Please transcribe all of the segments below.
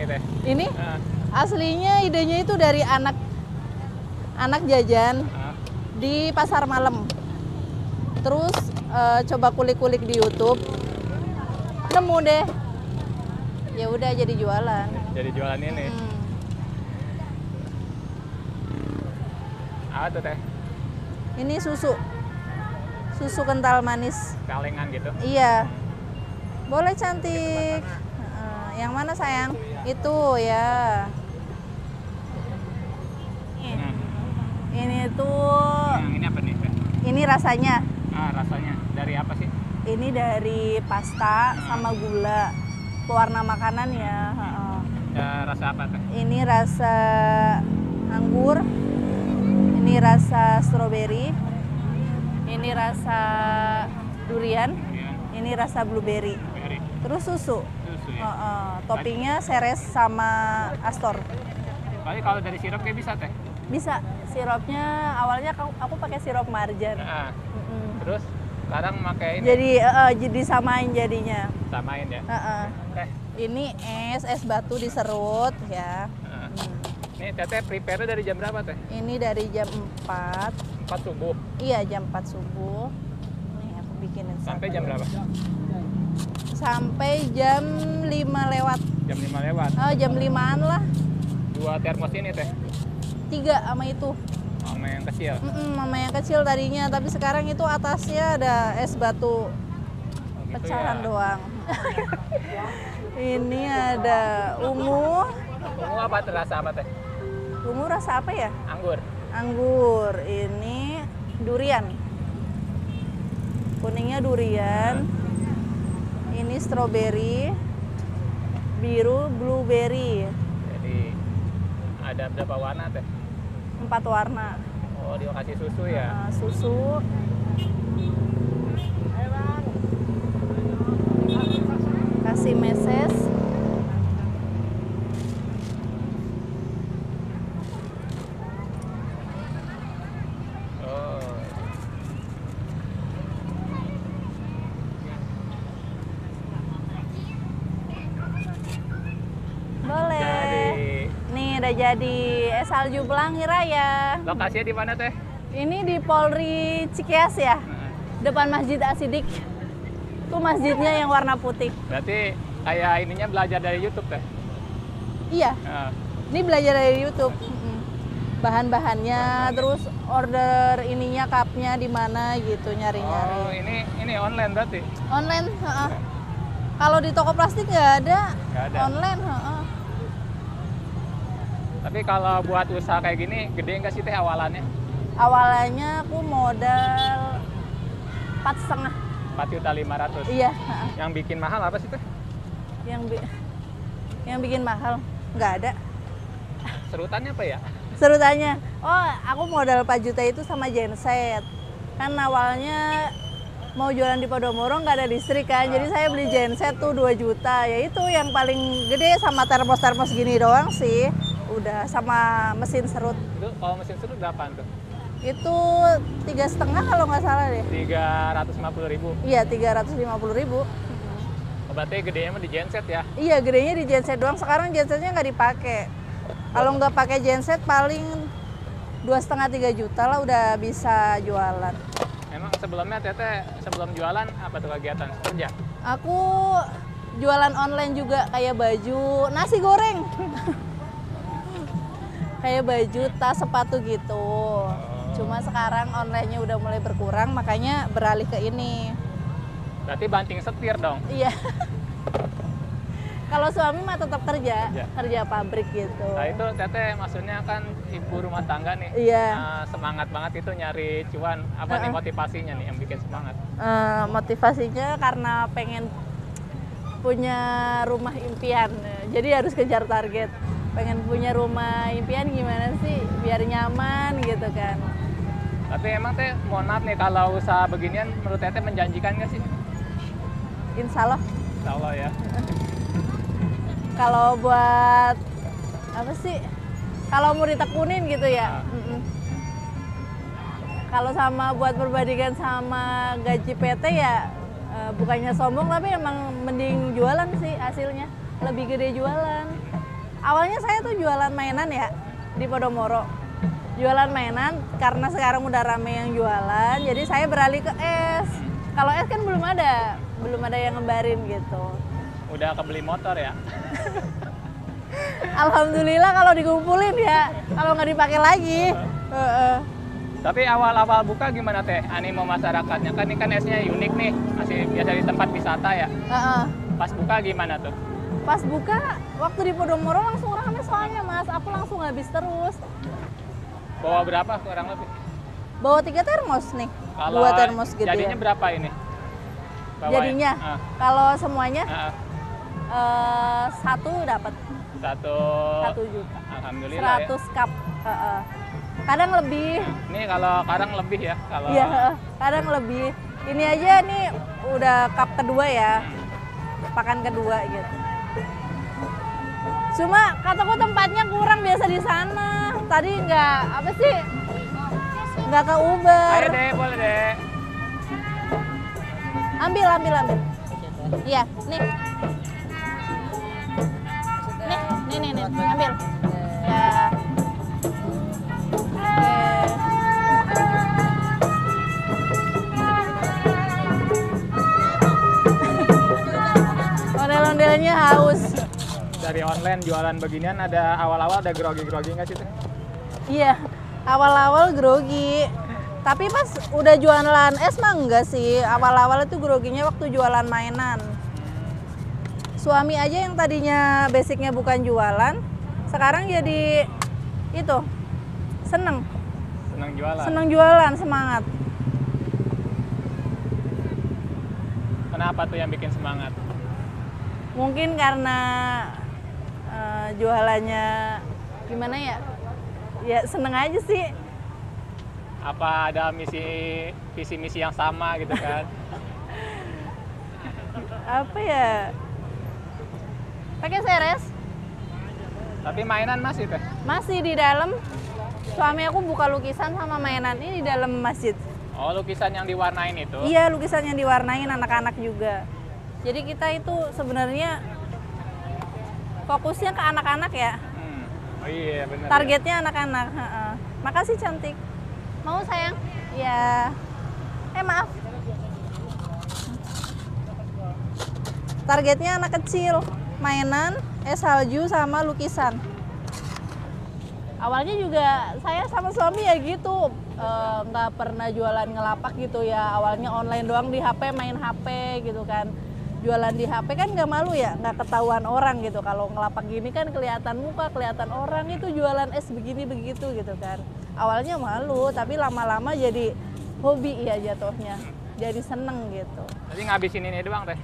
nih teh? Ini aslinya idenya itu dari anak jajan di pasar malam. Terus coba kulik-kulik di YouTube, nemu deh. Ya udah jadi jualan. Jadi jualan ini. Apa tuh teh? Ini susu kental manis. Kalengan gitu? Iya. Boleh cantik. Yang mana sayang? Itu ya. Ini tuh. Ini apa nih teh? Ini rasanya. Rasanya dari apa sih? Ini dari pasta sama gula. Pewarna makanan ya. Rasa apa teh? Ini rasa anggur. Ini rasa stroberi. Ini rasa durian. Ini rasa blueberry. Terus susu. Ya? Toppingnya seres sama astor. Tapi kalau dari sirup kayak bisa teh? Bisa. Sirupnya awalnya aku pakai sirup marjan. Terus sekarang pakai ini? Jadi samain jadinya. Samain ya? Teh. Ini es batu diserut ya. Ini teteh prepare dari jam berapa teh? Ini dari jam 4. 4 subuh? Iya, jam 4 subuh. Nih aku bikinin. Sampai jam berapa? Sampai jam 5 lewat. Jam 5 lewat? Jam 5-an lah. 2 termos ini teh? 3 sama itu. Sama yang kecil? Sama yang kecil tadinya, tapi sekarang itu atasnya ada es batu. Gitu pecahan ya? Doang. Ini ada ungu. Ungu apa terasa apa teh? Ungu rasa apa ya? Anggur. Anggur. Ini durian. Kuningnya durian. Ini stroberi. Biru blueberry. Jadi ada berapa warna teh? 4 warna. Oh, dia kasih susu ya? Susu. Kasih meses. Udah jadi es salju Pelangi Raya. Lokasinya di mana teh? Ini di Polri Cikeas ya, depan Masjid Asidik. Itu masjidnya yang warna putih. Berarti kayak ininya belajar dari YouTube teh? Iya. Ini belajar dari YouTube. Bahan-bahannya, terus order ininya cupnya di mana gitu nyari-nyari. Oh, ini online berarti? Online. Kalau di toko plastik nggak ada. Nggak ada. Online. Tapi kalau buat usaha kayak gini, gede nggak sih teh awalannya? Awalannya aku modal 4,5. 4.500.000. Iya. Yang bikin mahal apa sih teh? Yang bikin mahal nggak ada. Serutannya apa ya? Serutannya, aku modal 4 juta itu sama genset. Kan awalnya mau jualan di Podomoro nggak ada listrik kan, jadi saya beli genset tuh 2 juta. Ya itu yang paling gede sama termos-termos gini doang sih. Udah sama mesin serut. Itu kalau mesin serut berapaan tuh? Itu 3,5 kalau nggak salah deh. 350.000. Iya, 350.000. Berarti gedenya mah di genset ya? Iya, gedenya di genset doang. Sekarang gensetnya nggak dipakai. Kalau nggak pakai genset paling 2,5-3 juta lah udah bisa jualan. Emang sebelumnya teteh sebelum jualan apa tuh kegiatan kerja? Aku jualan online juga kayak baju, nasi goreng. Kayak baju, tas, sepatu gitu. Cuma sekarang online-nya udah mulai berkurang, makanya beralih ke ini. Berarti banting setir dong? Iya. Kalau suami mah tetap kerja pabrik gitu. Nah itu teteh maksudnya kan ibu rumah tangga nih. Iya. Semangat banget itu nyari cuan. Apa nih motivasinya nih yang bikin semangat? Motivasinya karena pengen punya rumah impian. Jadi harus kejar target. Pengen punya rumah impian gimana sih biar nyaman gitu kan. Tapi emang teh mohon maaf nih kalau usaha beginian menurut teteh menjanjikan nggak sih? Insya Allah. Insya Allah ya. Kalau buat apa sih? Kalau mau ditekunin gitu ya. Kalau sama buat perbandingan sama gaji PT ya bukannya sombong tapi emang mending jualan sih hasilnya. Lebih gede jualan. Awalnya saya tuh jualan mainan ya di Podomoro. Jualan mainan karena sekarang udah rame yang jualan, jadi saya beralih ke es. Kalau es kan belum ada yang ngebarin gitu. Udah kebeli motor ya? Alhamdulillah kalau dikumpulin ya, kalau nggak dipakai lagi. Tapi awal-awal buka gimana teh animo masyarakatnya? Kan ini kan esnya unik nih, masih biasa di tempat wisata ya. Pas buka gimana tuh? Pas buka, waktu di Podomoro langsung rame soalnya mas, aku langsung habis terus. Bawa berapa kurang lebih? Bawa 3 termos nih, Kalau 2 termos gitu jadinya ya. berapa ini? Jadinya, kalau semuanya Ah, 1 dapat satu 1 juta. Alhamdulillah 100 cup. Kadang lebih. ya. Ini kalau kadang lebih ya kalau Iya, kadang lebih. Ini aja nih udah cup kedua ya, pakan kedua gitu. Cuma kataku tempatnya kurang biasa di sana. Tadi nggak ke Uber. Ayo deh, boleh deh. Ambil. Iya, nih. Nih, ambil. Ya. Ondel-ondelnya haus. Dari online jualan beginian ada awal-awal ada grogi-grogi nggak sih teh? Iya, awal-awal grogi. Tapi pas udah jualan es mah enggak sih. Awal-awal itu groginya waktu jualan mainan. Suami aja yang tadinya basicnya bukan jualan, sekarang jadi itu seneng jualan, semangat. Kenapa tuh yang bikin semangat? Mungkin karena jualannya gimana ya? Ya seneng aja sih. Apa ada visi misi yang sama gitu kan? Apa ya? Pakai seres? Tapi mainan masih teh? Masih di dalam. Suami aku buka lukisan sama mainan ini di dalam masjid. Oh, lukisan yang diwarnain itu? Iya, lukisan yang diwarnain anak-anak juga. Jadi kita itu sebenarnya fokusnya ke anak-anak ya. Oh iya benar. Targetnya anak-anak. Makasih cantik. Mau sayang? Ya. Maaf. Targetnya anak kecil. Mainan, es salju sama lukisan. Awalnya juga saya sama suami ya gitu, nggak pernah jualan ngelapak gitu ya. Awalnya online doang di HP, main HP gitu kan. Jualan di HP kan nggak malu ya, nggak ketahuan orang gitu. Kalau ngelapak gini kan kelihatan muka, kelihatan orang, itu jualan es begini begitu gitu kan. Awalnya malu, tapi lama-lama jadi hobi ya jatuhnya. Jadi seneng gitu. Jadi ngabisin ini doang teh?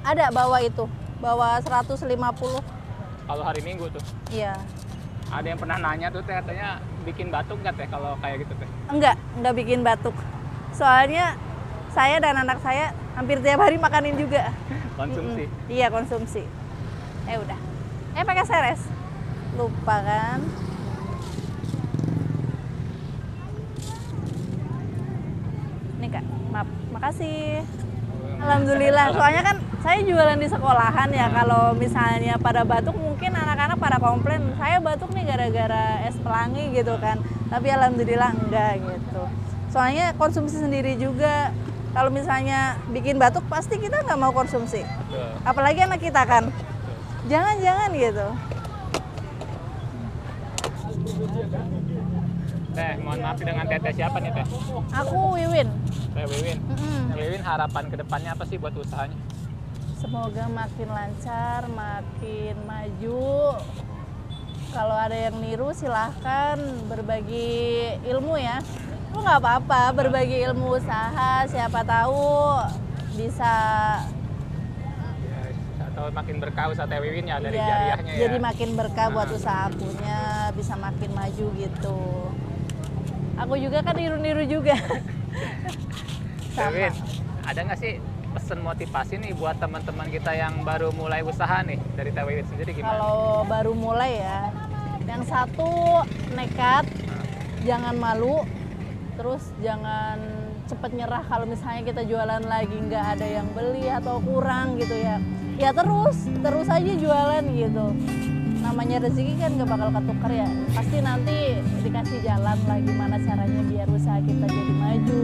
Ada bawa 150. Kalau hari Minggu tuh? Iya. Ada yang pernah nanya tuh teh, katanya bikin batuk nggak teh kalau kayak gitu teh? Enggak bikin batuk. Soalnya saya dan anak saya hampir tiap hari makanin juga. Konsumsi? Iya, konsumsi. Udah. Pakai seres. Lupa kan? Nih Kak, maaf. Makasih. Alhamdulillah. Soalnya kan saya jualan di sekolahan ya. Kalau misalnya pada batuk mungkin anak-anak pada komplain, saya batuk nih gara-gara es pelangi gitu kan. Tapi alhamdulillah enggak gitu. Soalnya konsumsi sendiri juga. Kalau misalnya bikin batuk pasti kita nggak mau konsumsi. Betul. Apalagi anak kita kan. Jangan gitu. Teh, mohon maaf dengan teteh siapa nih teh? Aku Wiwin. Teh Wiwin. Teh Wiwin harapan kedepannya apa sih buat usahanya? Semoga makin lancar, makin maju. Kalau ada yang niru silahkan berbagi ilmu ya. Itu nggak apa-apa, berbagi ilmu usaha. Siapa tahu bisa Atau makin berkah usaha Teh Wiwin ya dari ya, jariahnya ya. jadi makin berkah buat usaha akunya, bisa makin maju gitu. Aku juga kan niru-niru juga. Teh Wiwin, ada nggak sih pesan motivasi nih buat teman-teman kita yang baru mulai usaha nih dari Teh Wiwin sendiri gimana? Kalau baru mulai ya, yang satu nekat, jangan malu, terus jangan cepet nyerah kalau misalnya kita jualan lagi nggak ada yang beli atau kurang gitu ya. ya terus aja jualan gitu. Namanya rezeki kan gak bakal ketukar ya, pasti nanti dikasih jalan lah gimana caranya biar usaha kita jadi maju